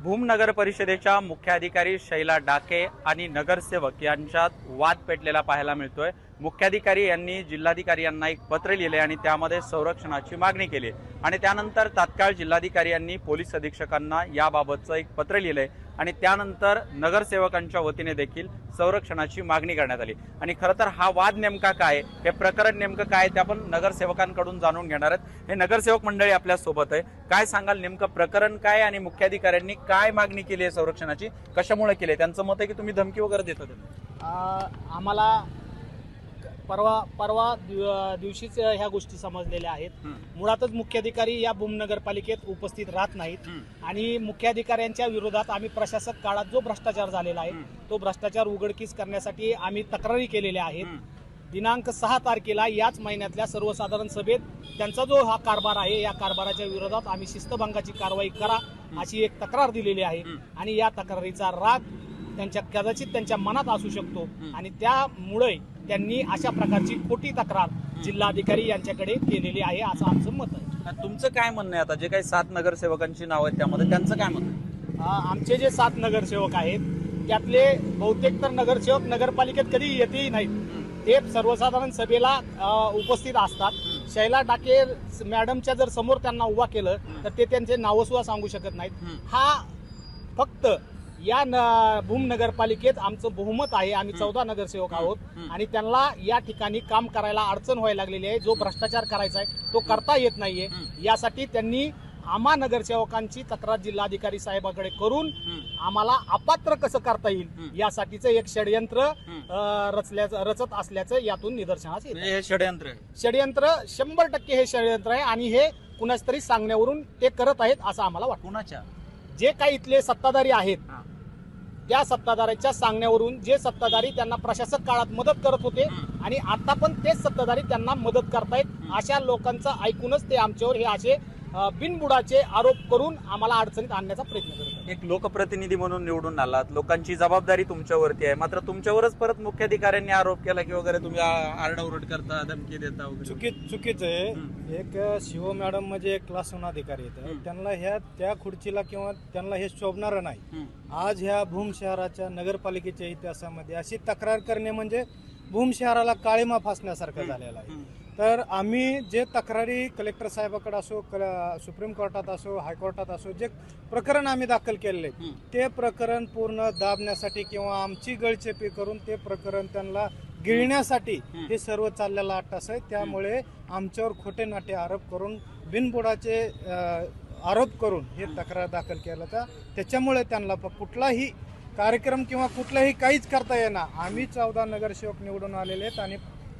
भूम नगर परिषदेच्या मुख्याधिकारी शैला डाके आणि नगरसेवक यांच्यात वाद पेटलेला पाहायला मिळतोय। मुख्याधिकारी यांनी जिल्हाधिकारी यांना एक पत्र लिहिले आणि त्यामध्ये संरक्षणाची मागणी केली आणि त्यानंतर तात्काळ जिल्हाधिकारी यांनी पोलीस अधीक्षकांना याबाबतचं एक पत्र लिहिले आणि त्यानंतर नगरसेवकांच्या वतीने देखील संरक्षणाची मागणी करण्यात आली। आणि खरं तर हा वाद नेमका काय, हे प्रकरण नेमकं काय ते आपण नगरसेवकांकडून जाणून घेणार आहोत। हे नगरसेवक मंडळी आपल्या सोबत आहे। काय सांगाल, नेमकं प्रकरण काय आणि मुख्याधिकाऱ्यांनी काय मागणी केली आहे संरक्षणाची, कशामुळे केली? त्यांचं मत आहे की तुम्ही धमकी वगैरे देता त्यांना। आम्हाला परवा दिवशीच ह्या गोष्टी समजलेल्या आहेत। मुळातच मुख्याधिकारी या भूम नगरपालिकेत उपस्थित राहत नाहीत आणि मुख्याधिकाऱ्यांच्या विरोधात आम्ही प्रशासक काळात जो भ्रष्टाचार झालेला आहे तो भ्रष्टाचार उघडकीस करण्यासाठी आम्ही तक्रारी केलेल्या आहेत। दिनांक 6 तारखेला याच महिन्यातल्या सर्वसाधारण सभेत त्यांचा जो हा कारभार आहे या कारभाराच्या विरोधात आम्ही शिस्तभंगाची कारवाई करा अशी एक तक्रार दिलेली आहे आणि या तक्रारीचा राग कदाचित त्यांच्या मनात असू शकतो आणि त्यामुळे त्यांनी अशा प्रकारची खोटी तक्रार जिल्हाधिकारी यांच्याकडे केलेली आहे असं आमचं मत आहे। तुमचं काय म्हणणं आहे? आता जे काही 7 नगरसेवकांची नाव आहेत त्यामध्ये त्यांचं काय म्हणणं आहे? आमचे जे 7 नगरसेवक आहेत त्यातले बहुतेक तर नगरसेवक नगरपालिकेत कधी येतही नाहीत। ते सर्वसाधारण सभेला उपस्थित असतात। शैला डाके मॅडमच्या जर समोर त्यांना उभा केलं तर ते त्यांचे नाव सुद्धा सांगू शकत नाहीत। हा फक्त या भूम नगरपालिकेत आमचं बहुमत आहे। आम्ही 14 नगरसेवक आहोत आणि त्यांना या ठिकाणी काम करायला अडचण व्हायला लागलेली आहे। जो भ्रष्टाचार करायचा आहे तो करता येत नाहीये। यासाठी त्यांनी आम्हा नगरसेवकांची तक्रार जिल्हाधिकारी साहेबांकडे करून आम्हाला अपात्र कसं करता येईल यासाठीचं एक षडयंत्र रचत असल्याचं यातून निदर्शनास येतं। हे षडयंत्र 100% हे षडयंत्र आहे आणि हे कुणाच तरी सांगण्यावरून ते करत आहेत असं आम्हाला वाटतं। कुणाच्या? जे काही इथले सत्ताधारी आहेत त्या सत्ताधाऱ्यांच्या सांगण्यावरून जे सत्ताधारी त्यांना प्रशासक काळात मदत करत होते आणि आता पण तेच सत्ताधारी त्यांना मदत करतायत अशा लोकांचं ऐकूनच ते आमच्यावर हे असे बिनबुडाचे आरोप करून आम्हाला अडचणीत आणण्याचा प्रयत्न करतात। एक लोकप्रतिनिधी म्हणून निवडून आलात, लोकांची जबाबदारी तुमच्यावरती आहे, मात्र तुमच्यावरच परत मुख्याधिकाऱ्यांनी आरोप केला की वगैरे तुम्ही आरडाओरड करता, धमकी देता वगैरे। चुकीचं आहे। एक शिव मॅडम म्हणजे एक क्लास 1 अधिकारी आहेत, त्यांना त्या खुर्चीला किंवा त्यांना हे शोभणार नाही। आज ह्या भूम शहराच्या नगरपालिकेच्या इतिहासामध्ये अशी तक्रार करणे म्हणजे भूम शहराला काळीमा फासण्यासारखं झालेलं आहे। तर आम्ही जे तक्रारी कलेक्टर साहेबाकडे असो, सुप्रीम कोर्टात असो, हायकोर्टात असो, जे प्रकरण आम्ही दाखल केलेले ते प्रकरण पूर्ण दाबण्यासाठी किंवा आमची गळचेपी करून ते प्रकरण त्यांना गिळण्यासाठी हे सर्व चाललेलं अट्टास आहे। त्यामुळे आमच्यावर खोटे नाटे आरोप करून बिनबुडाचे आरोप करून हे तक्रार दाखल केलं तर त्याच्यामुळे त्यांना कुठलाही कार्यक्रम किंवा कुठलाही काहीच करता येणार। आम्ही 14 नगरसेवक निवडून आलेले आहेत आणि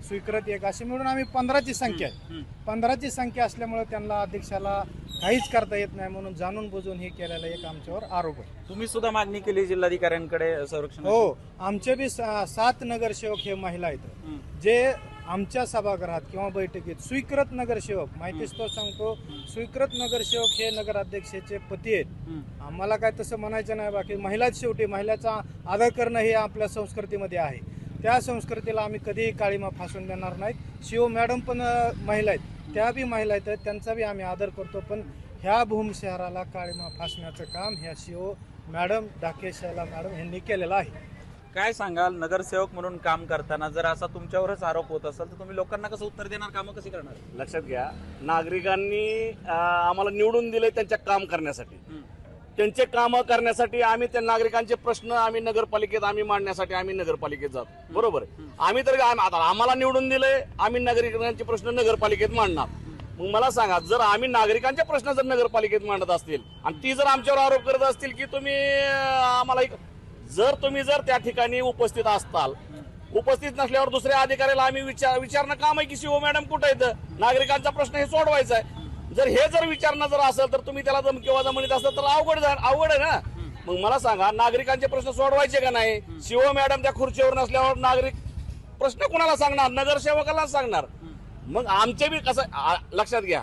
स्वीकृत एक असे मिळून आम्ही 15ची संख्या आहे। 15ची संख्या असल्यामुळे त्यांना अध्यक्षाला काहीच करता येत नाही म्हणून जाणून बुजून हे केलेला एक आमच्यावर आरोप आहे। तुम्ही सुद्धा मागणी केली जिल्हाधिकाऱ्यांकडे संरक्षण? हो, आमचे बी 7 नगरसेवक हे महिला आहेत जे आमच्या सभागृहात किंवा बैठकीत स्वीकृत नगरसेवक, माहितीच तो सांगतो, स्वीकृत नगरसेवक हे नगराध्यक्षाचे पती आहेत। आम्हाला काय तसं म्हणायचं नाही, बाकी महिलाच शेवटी महिलाचा आदर करणं हे आपल्या संस्कृतीमध्ये आहे। त्या संस्कृतीला आम्ही कधीही काळीमा फासून देणार नाहीत। शिव मॅडम पण महिला आहेत, त्या बी महिला आहेत, त्यांचा बी आम्ही आदर करतो, पण ह्या भूम शहराला काळीमा फासण्याचं काम ह्या शिव मॅडम, डाके शैला मॅडम यांनी केलेलं आहे। काय सांगाल, नगरसेवक म्हणून काम करताना जर असा तुमच्यावरच आरोप होत असेल तर तुम्ही लोकांना कसं उत्तर देणार, कामं कशी करणार? लक्षात घ्या, नागरिकांनी आम्हाला निवडून दिले त्यांच्या काम करण्यासाठी, त्यांचे काम करण्यासाठी आम्ही त्या नागरिकांचे प्रश्न आम्ही नगरपालिकेत आम्ही मांडण्यासाठी आम्ही नगरपालिकेत जातो। बरोबर आहे, आम्ही तर आता आम्हाला निवडून दिले, आम्ही नागरिकांचे प्रश्न नगरपालिकेत मांडणार। मग मला सांगा, जर आम्ही नागरिकांचे प्रश्न जर नगरपालिकेत मांडत असतील आणि ती जर आमच्यावर आरोप करत असतील की तुम्ही आम्हाला, तुम्ही जर त्या ठिकाणी उपस्थित असताल, उपस्थित नसल्यावर दुसऱ्या अधिकाऱ्याला आम्ही विचारणं काम आहे की शिव मॅडम कुठे आहेत, नागरिकांचा प्रश्न हे सोडवायचा आहे। जर विचारणं जर असेल तर तुम्ही त्याला धमकी म्हणत असाल तर अवघड आहे ना। मग मला सांगा, नागरिकांचे प्रश्न सोडवायचे का नाही? शिव मॅडम त्या खुर्चीवर नसल्यावर नागरिक प्रश्न कुणाला सांगणार? नगरसेवकाला सांगणार। मग आमचे बी कसं लक्षात घ्या,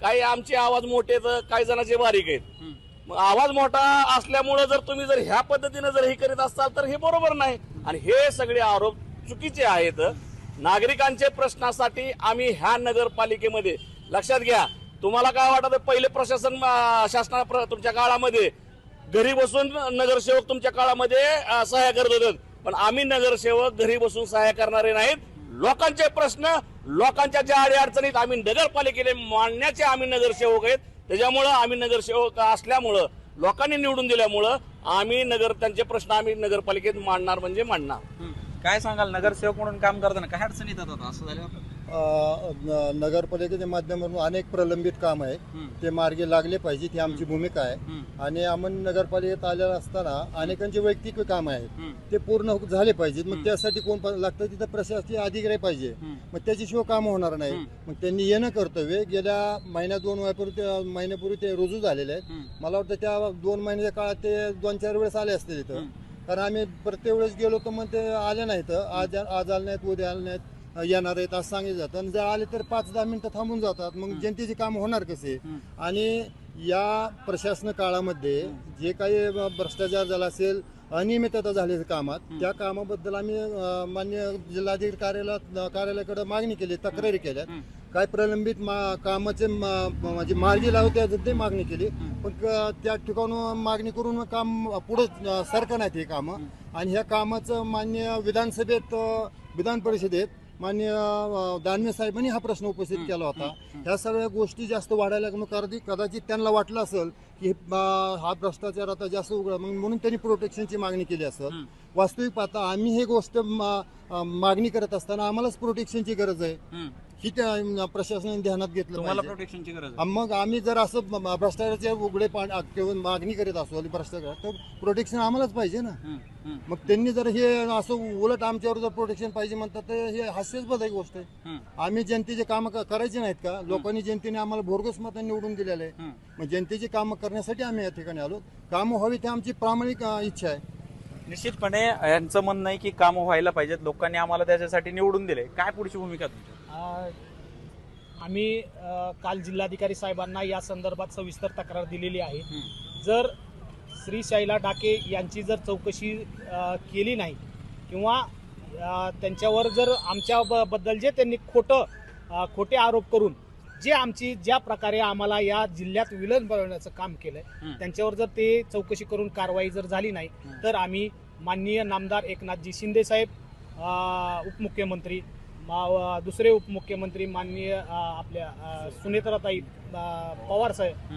काही आमचे आवाज मोठे तर काही जणांचे बारीक आहेत। मग आवाज मोठा असल्यामुळे जर तुम्ही ह्या पद्धतीने जर हे करीत असाल तर हे बरोबर नाही आणि हे सगळे आरोप चुकीचे आहेत। नागरिकांचे प्रश्नासाठी आम्ही ह्या नगरपालिकेमध्ये, लक्षात घ्या, तुम्हाला काय वाटतं पहिले प्रशासन शासना तुमच्या काळामध्ये घरी बसून नगरसेवक तुमच्या काळामध्ये सहाय्य करत होते, पण आम्ही नगरसेवक घरी बसून सहाय्य करणारे नाहीत. लोकांचे प्रश्न, लोकांच्या ज्या अडचणीत आम्ही नगरपालिकेने मांडण्याचे आम्ही नगरसेवक आहेत. त्याच्यामुळं आम्ही नगरसेवक असल्यामुळं, लोकांनी निवडून दिल्यामुळं आम्ही त्यांचे प्रश्न आम्ही नगरपालिकेत मांडणार म्हणजे मांडणार. काय सांगाल, नगरसेवक म्हणून काम करताना काय अडचणी येतात आता? असं झालं नगरपालिकेच्या माध्यमातून अनेक प्रलंबित काम आहे, ते मार्गी लागले पाहिजेत ही आमची भूमिका आहे. आणि आम्ही नगरपालिकेत आलेला असताना अनेकांचे वैयक्तिक काम आहेत, ते पूर्ण झाले पाहिजेत. मग त्यासाठी कोण लागतं, तिथं प्रशासकीय अधिकारी पाहिजे, मग त्याच्याशिवाय काम होणार नाही. मग त्यांनी येणं कर्तव्य गेल्या महिन्यापूर्वी ते रुजू झालेले आहेत. मला वाटतं त्या 2 महिन्याच्या काळात ते 2-4 वेळेस आले असते तिथं, कारण आम्ही प्रत्येक वेळेस गेलो तर मग ते आले नाहीत. आज आले नाहीत, उद्या आले नाहीत, येणार आहेत असं सांगितलं जातं. आणि जर आले तर 5-10 मिनिटं थांबून जातात. मग जनतेचे काम होणार कसे? आणि या प्रशासन काळामध्ये जे काही भ्रष्टाचार झाला असेल, अनियमितता झाली कामात, त्या कामाबद्दल आम्ही मान्य जिल्हाधिकारी कार्यालयाकडे मागणी केली, तक्रारी केल्या. काय प्रलंबित कामाचे म्हणजे मार्गी लावते ते मागणी केली, पण त्या ठिकाणून मागणी करून काम पुढे सरकं नाही ते कामं. आणि ह्या कामाचं मान्य विधान परिषदेत मान्य दानवे साहेबांनी हा प्रश्न उपस्थित केला होता. ह्या सगळ्या गोष्टी जास्त वाढायला कदाचित त्यांना वाटलं असेल की हा भ्रष्टाचार आता जास्त उघड, म्हणून त्यांनी प्रोटेक्शनची मागणी केली असेल. वास्तविक पाहता आम्ही हे गोष्ट मागणी करत असताना आम्हालाच प्रोटेक्शनची गरज आहे ही त्या प्रशासनाने ध्यानात घेतलं तुम्हाला पाहिजे. प्रोटेक्शनची गरज आहे. मग आम्ही जर असं भ्रष्टाचाराचे उघडे मागणी करीत असू भ्रष्टाचार, तर प्रोटेक्शन आम्हालाच पाहिजे ना. मग त्यांनी जर हे असं उलट आमच्यावर जर प्रोटेक्शन पाहिजे म्हणतात, तर हे हास्यास्पद आहे गोष्ट आहे. आम्ही जनतेचे काम करायचे नाहीत का? लोकांनी जनतेने आम्हाला भोरघोस मतांनी निवडून दिलेलं आहे. मग जनतेची कामं करण्यासाठी आम्ही या ठिकाणी आलो. कामं व्हावी ती आमची प्रामाणिक इच्छा आहे. निश्चितपणे यांचं म्हणणं आहे की कामं व्हायला पाहिजेत, लोकांनी आम्हाला त्याच्यासाठी निवडून दिले. काय पुढची भूमिका तुमची? आम्ही काल जिल्हाधिकारी साहेबांना या संदर्भात सविस्तर तक्रार दिलेली आहे. जर श्री शैला डाके यांची जर चौकशी केली नाही किंवा त्यांच्यावर जर आमच्या बद्दल जे त्यांनी खोटे आरोप करून ज्या प्रकारे आम्हाला या जिल्ह्यात विलन बनवण्याचं काम केलंय, त्यांच्यावर जर ते चौकशी करून कारवाई जर झाली नाही, तर आम्ही माननीय नामदार एकनाथजी शिंदे साहेब, उपमुख्यमंत्री, दुसरे उपमुख्यमंत्री माननीय आपल्या सुनेत्राताई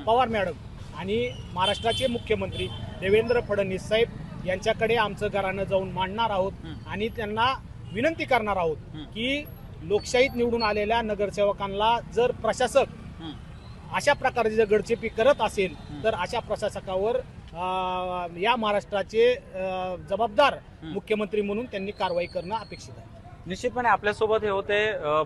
पवार मॅडम आणि महाराष्ट्राचे मुख्यमंत्री देवेंद्र फडणवीस साहेब यांच्याकडे आमचं घराणं जाऊन मांडणार आहोत. आणि त्यांना विनंती करणार आहोत की लोकशाहीत निवडून आलेल्या नगरसेवकांना जर प्रशासक अशा प्रकारे जर गडचेपी करत असेल, तर अशा प्रशासकावर या महाराष्ट्राचे जबाबदार मुख्यमंत्री म्हणून त्यांनी कारवाई करणं अपेक्षित आहे. निश्चितपणे आपल्यासोबत हे होते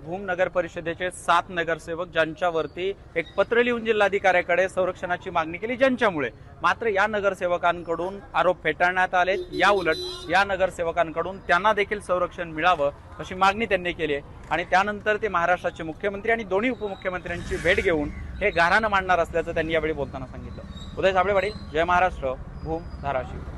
भूम नगर परिषदेचे 7 नगरसेवक, ज्यांच्यावरती एक पत्र लिहून जिल्हाधिकाऱ्याकडे संरक्षणाची मागणी केली, ज्यांच्यामुळे मात्र या नगरसेवकांकडून आरोप फेटाळण्यात आले. या उलट या नगरसेवकांकडून त्यांना देखील संरक्षण मिळावं अशी मागणी त्यांनी केली आहे. आणि त्यानंतर ते महाराष्ट्राचे मुख्यमंत्री आणि दोन्ही उपमुख्यमंत्र्यांची भेट घेऊन हे गाऱ्हाणं मांडणार असल्याचं त्यांनी यावेळी बोलताना सांगितलं. उदय साबळे, जय महाराष्ट्र, भूम, धाराशिव.